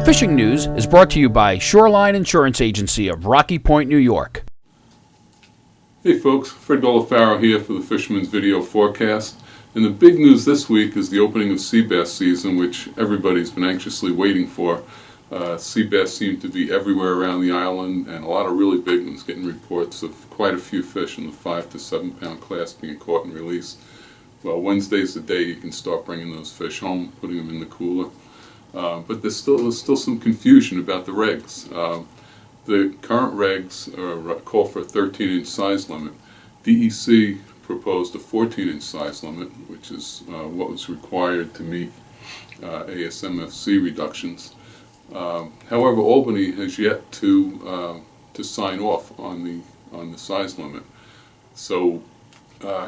The fishing news is brought to you by Shoreline Insurance Agency of Rocky Point, New York. Hey folks, Fred Golofaro here for the Fisherman's video forecast. And the big news this week is the opening of sea bass season, which everybody's been anxiously waiting for. Sea bass seem to be everywhere around the island, and a lot of really big ones, getting reports of quite a few fish in the 5 to 7 pound class being caught and released. Well, Wednesday's the day you can start bringing those fish home, putting them in the cooler. But there's still some confusion about the regs. The current regs call for a 13-inch size limit. DEC proposed a 14-inch size limit, which is what was required to meet ASMFC reductions. However, Albany has yet to sign off on the size limit. So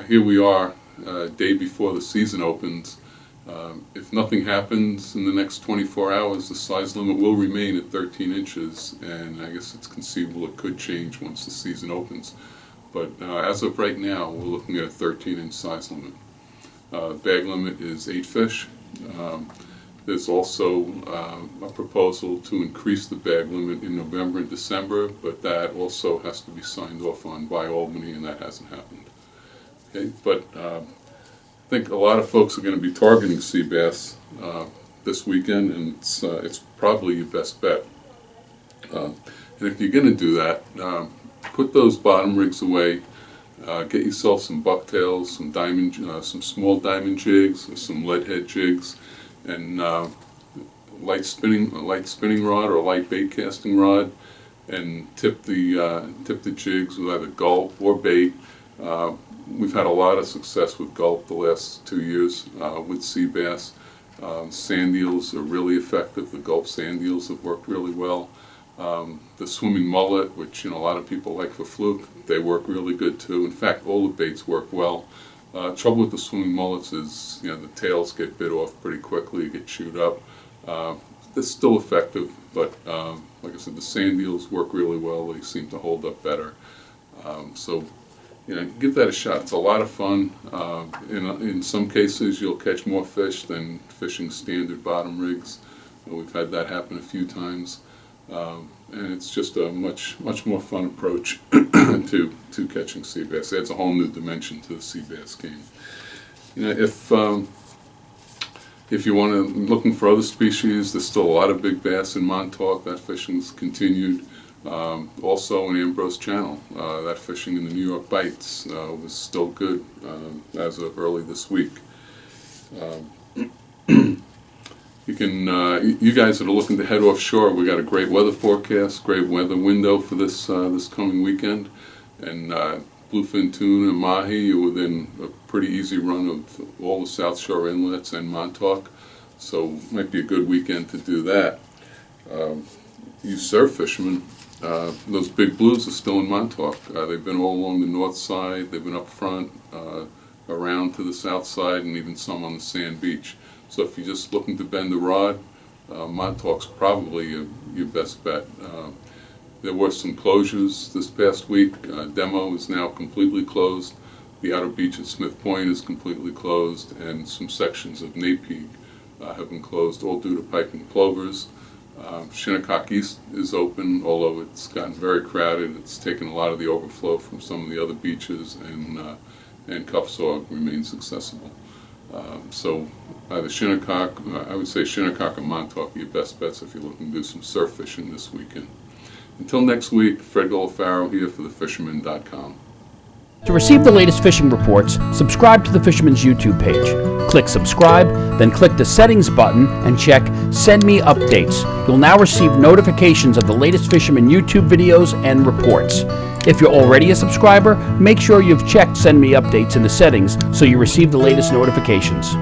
here we are, day before the season opens. If nothing happens in the next 24 hours, the size limit will remain at 13 inches, and I guess it's conceivable it could change once the season opens. But as of right now, we're looking at a 13-inch size limit. Bag limit is 8 fish. There's also a proposal to increase the bag limit in November and December, but that also has to be signed off on by Albany, and that hasn't happened. Okay, but I think a lot of folks are going to be targeting sea bass this weekend, and it's probably your best bet. And if you're going to do that, put those bottom rigs away. Get yourself some bucktails, some small diamond jigs, or some lead head jigs, and a light spinning rod or a light bait casting rod, and tip the jigs with either gulp or bait. We've had a lot of success with gulp the last 2 years with sea bass. Sand eels are really effective. The gulp sand eels have worked really well. The swimming mullet, which a lot of people like for fluke, they work really good too. In fact, all the baits work well. Trouble with the swimming mullets is the tails get bit off pretty quickly, get chewed up. They're still effective, but like I said, the sand eels work really well. They seem to hold up better. So give that a shot. It's a lot of fun. In some cases, you'll catch more fish than fishing standard bottom rigs. We've had that happen a few times, and it's just a much more fun approach to catching sea bass. It adds a whole new dimension to the sea bass game. If you want to looking for other species, there's still a lot of big bass in Montauk. That fishing's continued. Also in Ambrose Channel, that fishing in the New York Bights was still good as of early this week. You guys that are looking to head offshore, we got a great weather forecast, great weather window for this coming weekend, and bluefin tuna and mahi are within a pretty easy run of all the South Shore inlets and Montauk, so it might be a good weekend to do that. You surf fishermen. Those big blues are still in Montauk. They've been all along the north side. They've been up front, around to the south side, and even some on the sand beach. So if you're just looking to bend the rod, Montauk's probably your best bet. There were some closures this past week. Demo is now completely closed. The outer beach at Smith Point is completely closed, and some sections of Napeague have been closed, all due to piping plovers. Shinnecock East is open, although it's gotten very crowded. It's taken a lot of the overflow from some of the other beaches, and Cuffsaw remains accessible. So either Shinnecock, I would say Shinnecock or Montauk are your best bets if you're looking to do some surf fishing this weekend. Until next week, Fred Golofaro here for thefisherman.com. To receive the latest fishing reports, subscribe to the Fisherman's YouTube page. Click subscribe, then click the settings button and check Send Me Updates. You'll now receive notifications of the latest Fisherman YouTube videos and reports. If you're already a subscriber, make sure you've checked Send Me Updates in the settings so you receive the latest notifications.